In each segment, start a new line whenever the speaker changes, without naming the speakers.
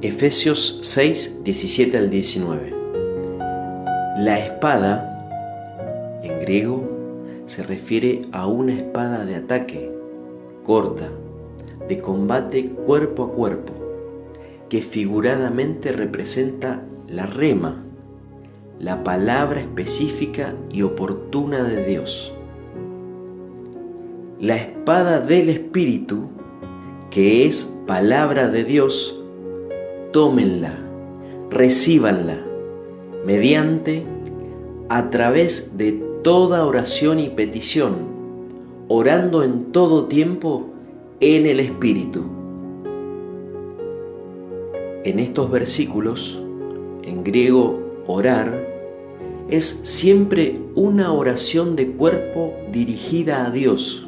Efesios 6, 17 al 19. La espada, en griego, se refiere a una espada de ataque, corta, de combate cuerpo a cuerpo, que figuradamente representa la rema, la palabra específica y oportuna de Dios. La espada del Espíritu, que es palabra de Dios, tómenla, recíbanla, mediante, a través de toda oración y petición, orando en todo tiempo en el Espíritu. En estos versículos, en griego orar, es siempre una oración de cuerpo dirigida a Dios,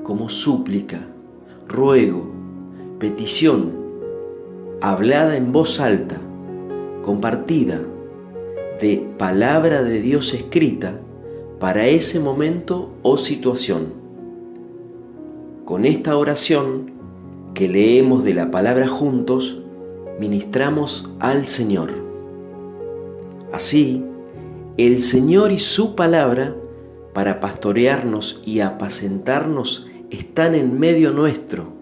como súplica, ruego, petición, hablada en voz alta, compartida, de palabra de Dios escrita para ese momento o situación. Con esta oración que leemos de la palabra juntos, ministramos al Señor. Así, el Señor y su palabra, para pastorearnos y apacentarnos, están en medio nuestro,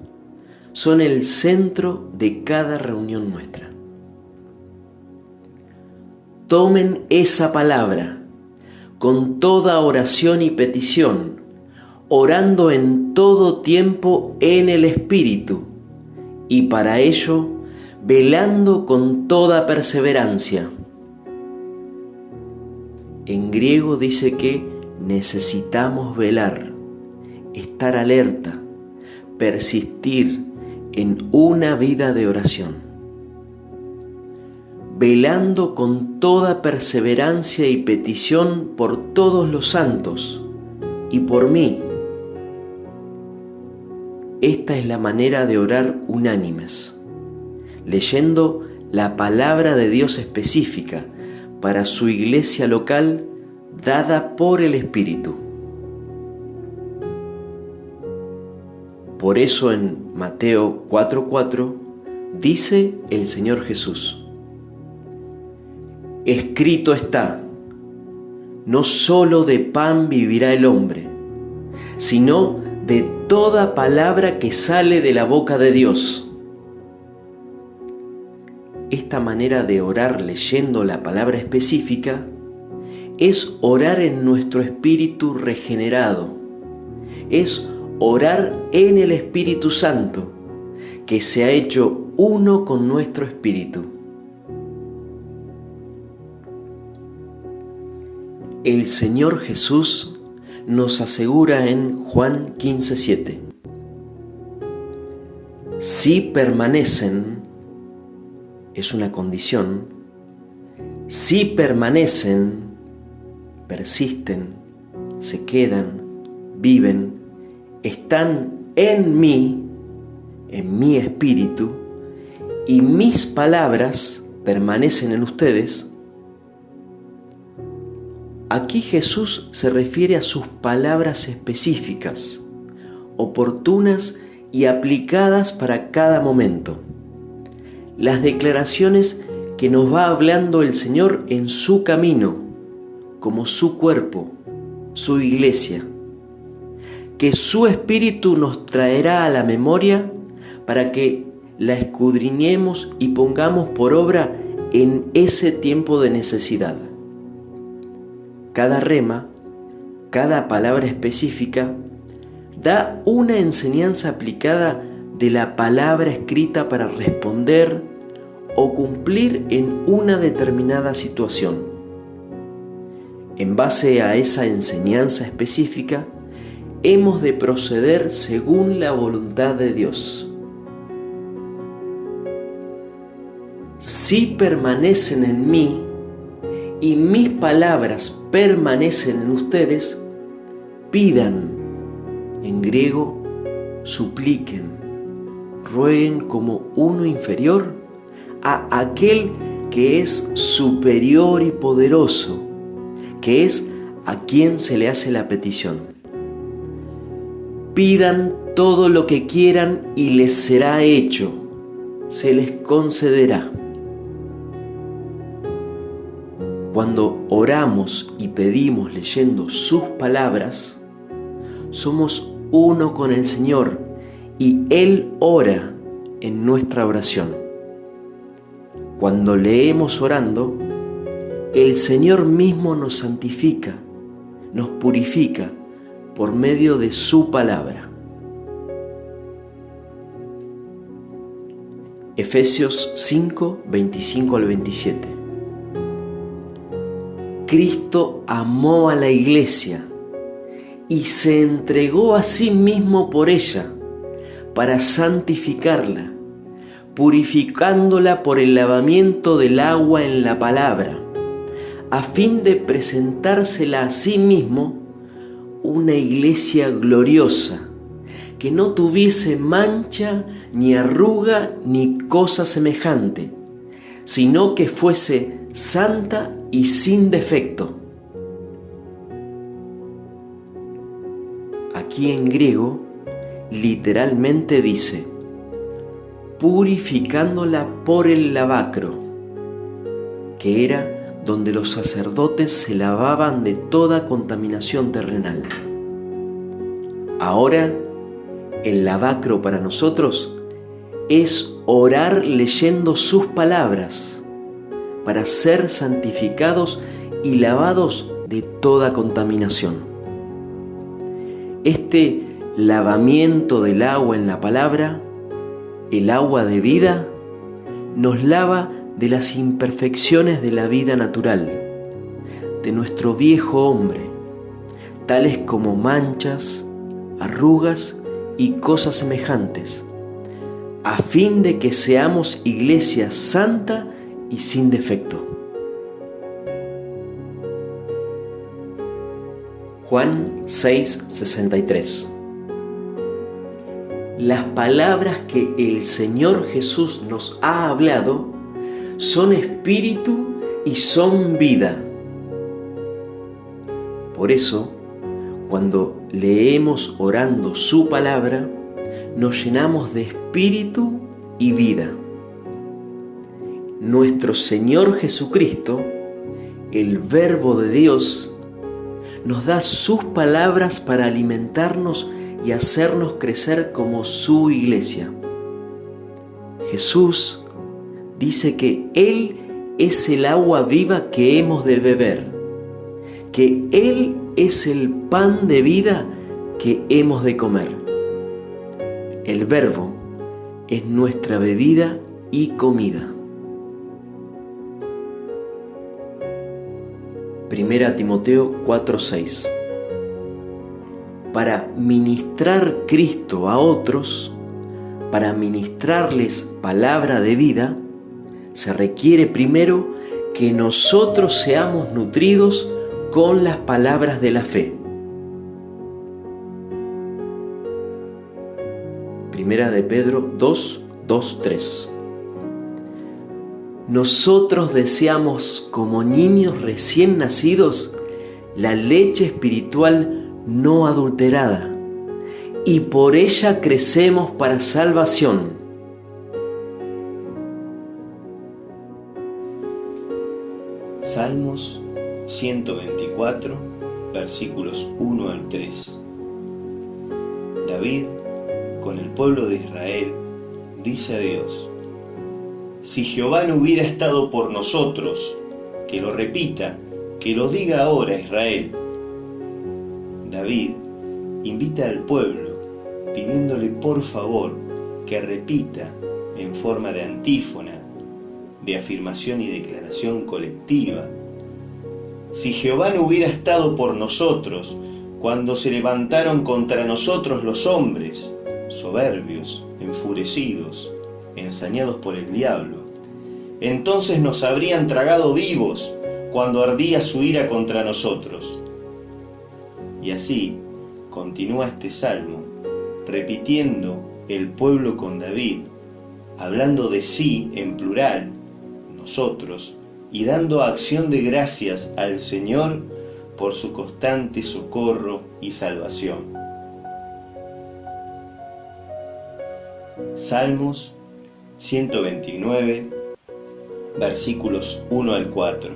son el centro de cada reunión nuestra. Tomen esa palabra con toda oración y petición, orando en todo tiempo en el Espíritu, y para ello velando con toda perseverancia. En griego dice que necesitamos velar, estar alerta, persistir en una vida de oración. Velando con toda perseverancia y petición por todos los santos y por mí. Esta es la manera de orar unánimes, leyendo la palabra de Dios específica para su iglesia local dada por el Espíritu. Por eso en Mateo 4:4 dice el Señor Jesús: escrito está, no solo de pan vivirá el hombre, sino de toda palabra que sale de la boca de Dios. Esta manera de orar leyendo la palabra específica es orar en nuestro espíritu regenerado, es orar en el Espíritu Santo, que se ha hecho uno con nuestro espíritu. El Señor Jesús nos asegura en Juan 15:7: si permanecen, es una condición, si permanecen, persisten, se quedan, viven, están en mí, en mi espíritu, y mis palabras permanecen en ustedes. Aquí Jesús se refiere a sus palabras específicas, oportunas y aplicadas para cada momento. Las declaraciones que nos va hablando el Señor en su camino, como su cuerpo, su iglesia, que su Espíritu nos traerá a la memoria para que la escudriñemos y pongamos por obra en ese tiempo de necesidad. Cada rema, cada palabra específica, da una enseñanza aplicada de la palabra escrita para responder o cumplir en una determinada situación. En base a esa enseñanza específica, hemos de proceder según la voluntad de Dios. Si permanecen en mí y mis palabras permanecen en ustedes, pidan, en griego, supliquen, rueguen como uno inferior a aquel que es superior y poderoso, que es a quien se le hace la petición. Pidan todo lo que quieran y les será hecho, se les concederá. Cuando oramos y pedimos leyendo sus palabras, somos uno con el Señor y Él ora en nuestra oración. Cuando leemos orando, el Señor mismo nos santifica, nos purifica por medio de su palabra. Efesios 5, 25 al 27. Cristo amó a la iglesia y se entregó a sí mismo por ella, para santificarla, purificándola por el lavamiento del agua en la palabra, a fin de presentársela a sí mismo una iglesia gloriosa, que no tuviese mancha, ni arruga, ni cosa semejante, sino que fuese santa y sin defecto. Aquí en griego, literalmente dice, purificándola por el lavacro, que era donde los sacerdotes se lavaban de toda contaminación terrenal. Ahora, el lavacro para nosotros es orar leyendo sus palabras, para ser santificados y lavados de toda contaminación. Este lavamiento del agua en la palabra, el agua de vida, nos lava de las imperfecciones de la vida natural, de nuestro viejo hombre, tales como manchas, arrugas y cosas semejantes, a fin de que seamos iglesia santa y sin defecto. Juan 6:63. Las palabras que el Señor Jesús nos ha hablado son espíritu y son vida. Por eso, cuando leemos orando su palabra, nos llenamos de espíritu y vida. Nuestro Señor Jesucristo, el Verbo de Dios, nos da sus palabras para alimentarnos y hacernos crecer como su iglesia. Jesús dice que Él es el agua viva que hemos de beber, que Él es el pan de vida que hemos de comer. El Verbo es nuestra bebida y comida. Primera Timoteo 4:6. Para ministrar Cristo a otros, para ministrarles palabra de vida, se requiere primero que nosotros seamos nutridos con las palabras de la fe. Primera de Pedro 2:2-3. Nosotros deseamos como niños recién nacidos la leche espiritual no adulterada, y por ella crecemos para salvación. Salmos 124, versículos 1 al 3. David, con el pueblo de Israel, dice a Dios: si Jehová no hubiera estado por nosotros, que lo repita, que lo diga ahora Israel. David invita al pueblo pidiéndole por favor que repita en forma de antífona, de afirmación y declaración colectiva: si Jehová no hubiera estado por nosotros cuando se levantaron contra nosotros los hombres, soberbios, enfurecidos, ensañados por el diablo, entonces nos habrían tragado vivos cuando ardía su ira contra nosotros. Y así continúa este salmo, repitiendo el pueblo con David, hablando de sí en plural, nosotros, y dando acción de gracias al Señor por su constante socorro y salvación. Salmos 129, versículos 1 al 4.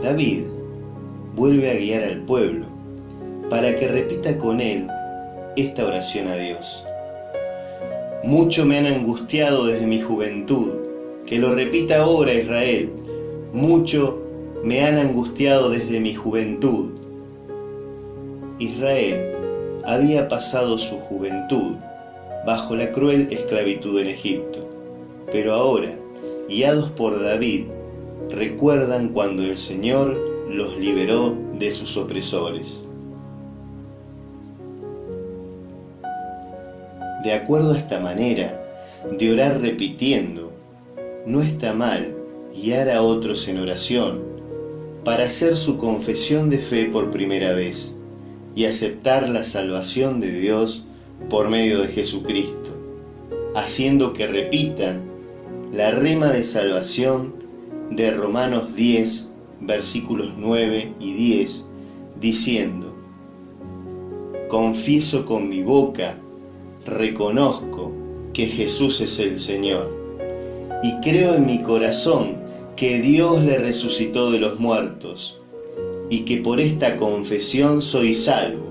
David vuelve a guiar al pueblo para que repita con él esta oración a Dios. Mucho me han angustiado desde mi juventud, que lo repita ahora Israel. Mucho me han angustiado desde mi juventud. Israel había pasado su juventud bajo la cruel esclavitud en Egipto, pero ahora, guiados por David, recuerdan cuando el Señor los liberó de sus opresores. De acuerdo a esta manera de orar repitiendo, no está mal guiar a otros en oración para hacer su confesión de fe por primera vez y aceptar la salvación de Dios por medio de Jesucristo, haciendo que repitan la rema de salvación de Romanos 10, versículos 9 y 10, diciendo: confieso con mi boca, reconozco que Jesús es el Señor, y creo en mi corazón que Dios le resucitó de los muertos, y que por esta confesión soy salvo.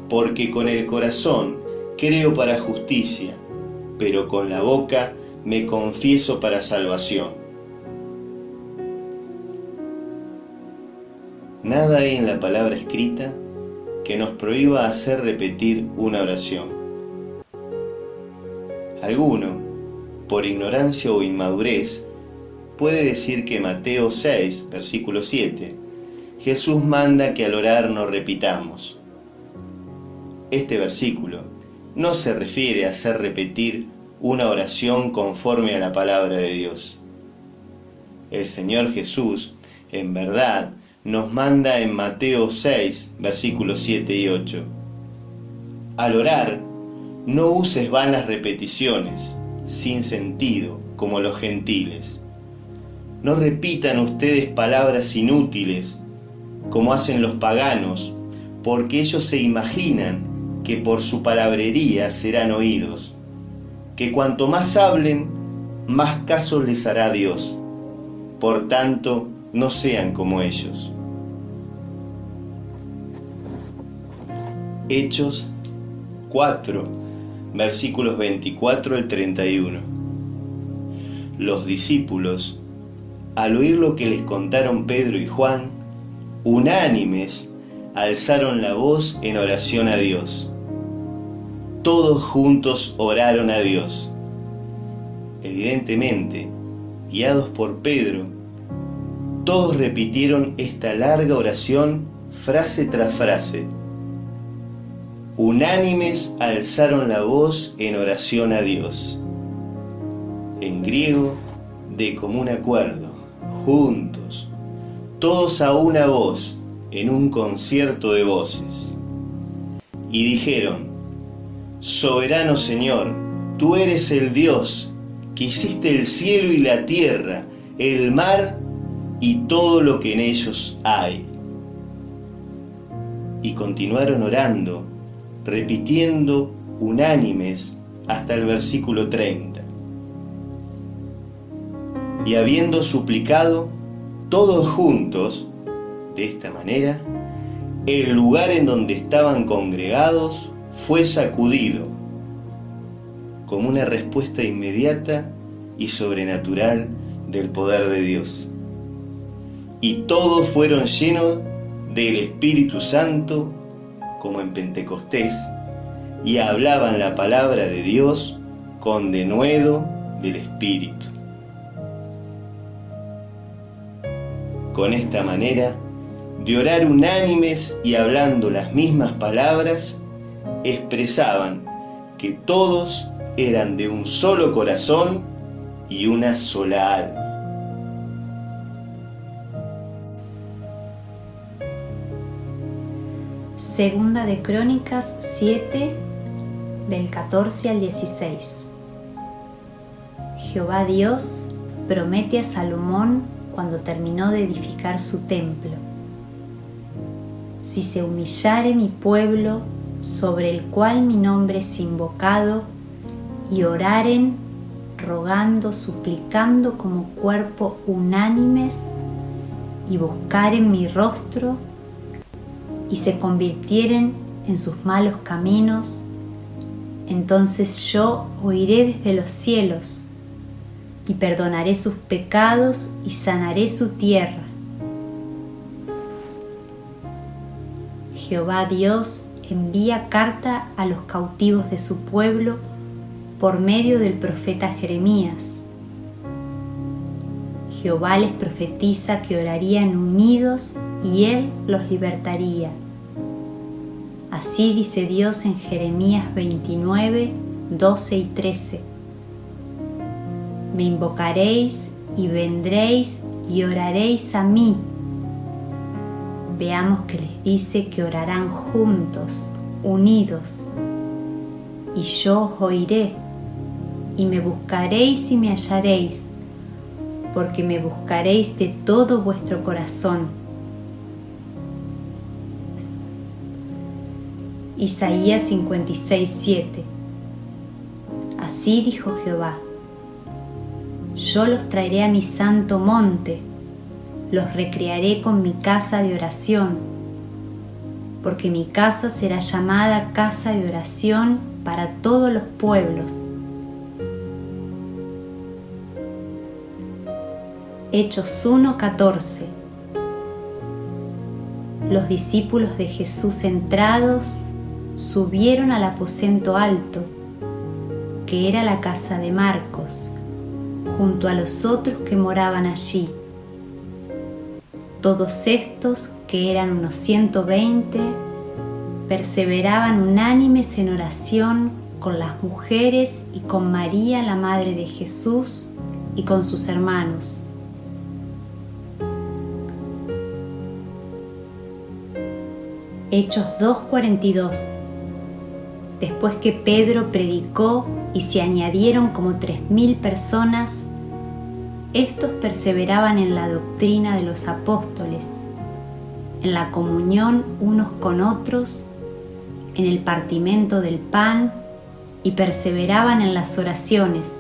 Porque con el corazón creo para justicia, pero con la boca me confieso para salvación. Nada hay en la palabra escrita que nos prohíba hacer repetir una oración. Alguno, por ignorancia o inmadurez, puede decir que Mateo 6, versículo 7, Jesús manda que al orar no repitamos. Este versículo no se refiere a hacer repetir una oración conforme a la palabra de Dios. El Señor Jesús, en verdad, nos manda en Mateo 6, versículos 7 y 8. Al orar, no uses vanas repeticiones, sin sentido, como los gentiles. No repitan ustedes palabras inútiles, como hacen los paganos, porque ellos se imaginan que por su palabrería serán oídos, que cuanto más hablen, más caso les hará Dios. Por tanto, no sean como ellos. Hechos 4, versículos 24 al 31. Los discípulos, al oír lo que les contaron Pedro y Juan, unánimes, alzaron la voz en oración a Dios. Todos juntos oraron a Dios. Evidentemente, guiados por Pedro, todos repitieron esta larga oración frase tras frase. Unánimes alzaron la voz en oración a Dios. En griego, de común acuerdo, juntos, todos a una voz, en un concierto de voces. Y dijeron: Soberano Señor, tú eres el Dios que hiciste el cielo y la tierra, el mar y todo lo que en ellos hay. Y continuaron orando, repitiendo unánimes hasta el versículo 30. Y habiendo suplicado todos juntos, de esta manera, el lugar en donde estaban congregados fue sacudido, como una respuesta inmediata y sobrenatural del poder de Dios. Y todos fueron llenos del Espíritu Santo, como en Pentecostés, y hablaban la palabra de Dios con denuedo del Espíritu. Con esta manera de orar unánimes y hablando las mismas palabras, expresaban que todos eran de un solo corazón y una sola alma.
Segunda de Crónicas 7, del 14 al 16. Jehová Dios promete a Salomón cuando terminó de edificar su templo: si se humillare mi pueblo, sobre el cual mi nombre es invocado, y oraren, rogando, suplicando como cuerpo unánimes, y buscaren mi rostro, y se convirtieren en sus malos caminos, entonces yo oiré desde los cielos, y perdonaré sus pecados y sanaré su tierra. Jehová Dios envía carta a los cautivos de su pueblo por medio del profeta Jeremías. Jehová les profetiza que orarían unidos y Él los libertaría. Así dice Dios en Jeremías 29, 12 y 13. Me invocaréis y vendréis y oraréis a mí. Veamos que les dice que orarán juntos, unidos. Y yo os oiré, y me buscaréis y me hallaréis, porque me buscaréis de todo vuestro corazón. Isaías 56, 7. Así dijo Jehová: yo los traeré a mi santo monte, los recrearé con mi casa de oración, porque mi casa será llamada casa de oración para todos los pueblos. Hechos 1:14. Los discípulos de Jesús entrados subieron al aposento alto, que era la casa de Marcos, junto a los otros que moraban allí. Todos estos, que eran unos 120, perseveraban unánimes en oración con las mujeres y con María, la madre de Jesús, y con sus hermanos. Hechos 2:42. Después que Pedro predicó y se añadieron como 3.000 personas, estos perseveraban en la doctrina de los apóstoles, en la comunión unos con otros, en el partimiento del pan, y perseveraban en las oraciones.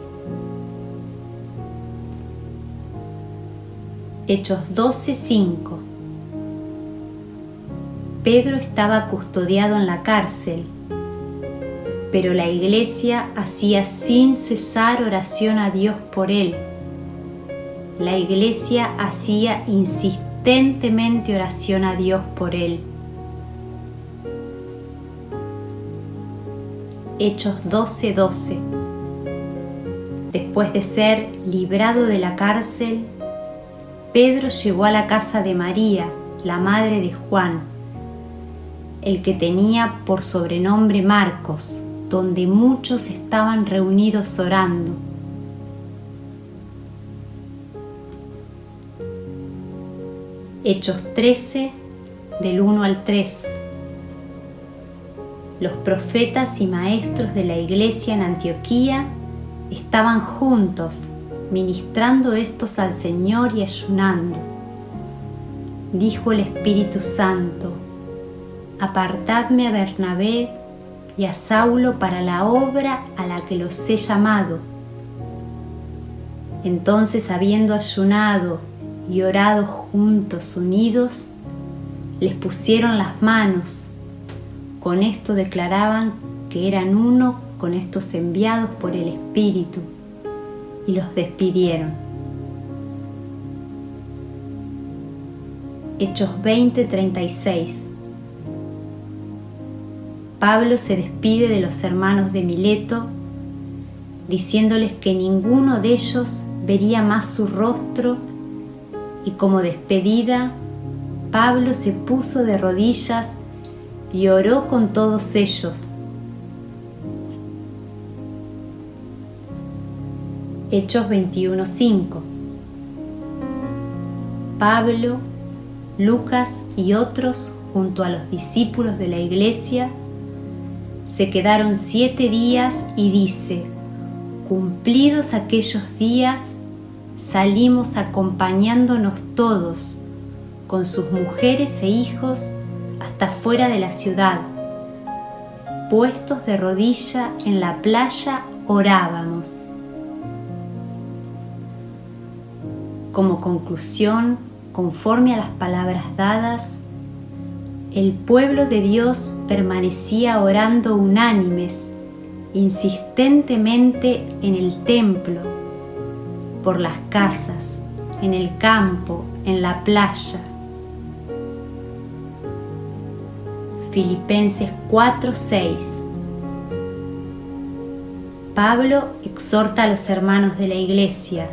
Hechos 12:5. Pedro estaba custodiado en la cárcel, pero la iglesia hacía sin cesar oración a Dios por él. La iglesia hacía insistentemente oración a Dios por él. Hechos 12:12. Después de ser librado de la cárcel, Pedro llegó a la casa de María, la madre de Juan, el que tenía por sobrenombre Marcos, donde muchos estaban reunidos orando. Hechos 13, del 1 al 3. Los profetas y maestros de la iglesia en Antioquía estaban juntos, ministrando estos al Señor y ayunando. Dijo el Espíritu Santo: apartadme a Bernabé y a Saulo para la obra a la que los he llamado. Entonces, habiendo ayunado y orado juntos, unidos, les pusieron las manos. Con esto declaraban que eran uno con estos enviados por el Espíritu, y los despidieron. Hechos 20:36. Pablo se despide de los hermanos de Mileto, diciéndoles que ninguno de ellos vería más su rostro, y como despedida, Pablo se puso de rodillas y oró con todos ellos. Hechos 21:5. Pablo, Lucas y otros, junto a los discípulos de la iglesia, se quedaron 7 días y dice: cumplidos aquellos días, salimos acompañándonos todos, con sus mujeres e hijos, hasta fuera de la ciudad, puestos de rodilla en la playa orábamos. Como conclusión, conforme a las palabras dadas, el pueblo de Dios permanecía orando unánimes, insistentemente en el templo, por las casas, en el campo, en la playa. Filipenses 4:6. Pablo exhorta a los hermanos de la iglesia: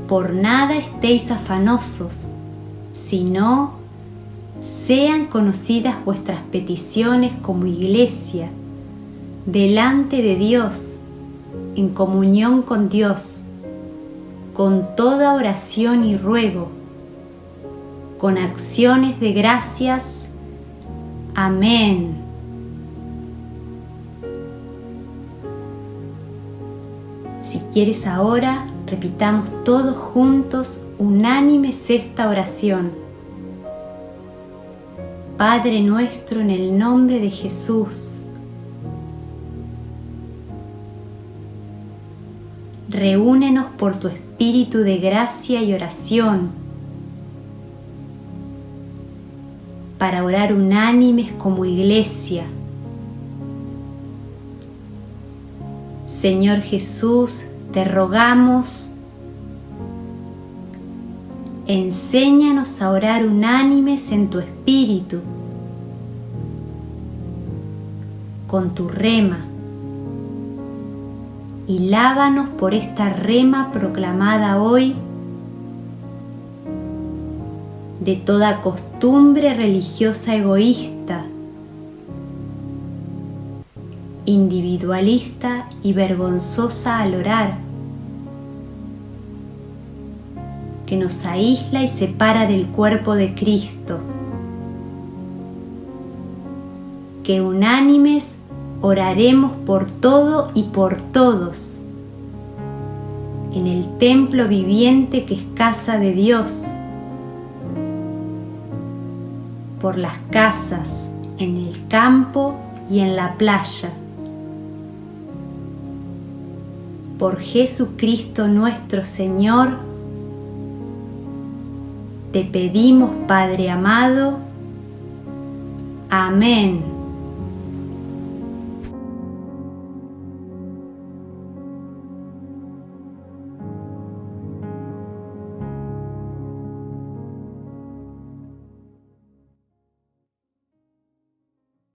por nada estéis afanosos, sino sean conocidas vuestras peticiones como iglesia, delante de Dios, en comunión con Dios, con toda oración y ruego, con acciones de gracias. Amén. Si quieres ahora, repitamos todos juntos, unánimes, esta oración. Padre nuestro, en el nombre de Jesús, reúnenos por tu espíritu de gracia y oración para orar unánimes como iglesia. Señor Jesús, te rogamos, enséñanos a orar unánimes en tu espíritu, con tu rema, y lávanos por esta rema proclamada hoy de toda costumbre religiosa egoísta, individualista y vergonzosa al orar, que nos aísla y separa del cuerpo de Cristo. Que unánimes oraremos por todo y por todos, en el templo viviente que es casa de Dios, por las casas, en el campo y en la playa. Por Jesucristo nuestro Señor, te pedimos, Padre amado. Amén.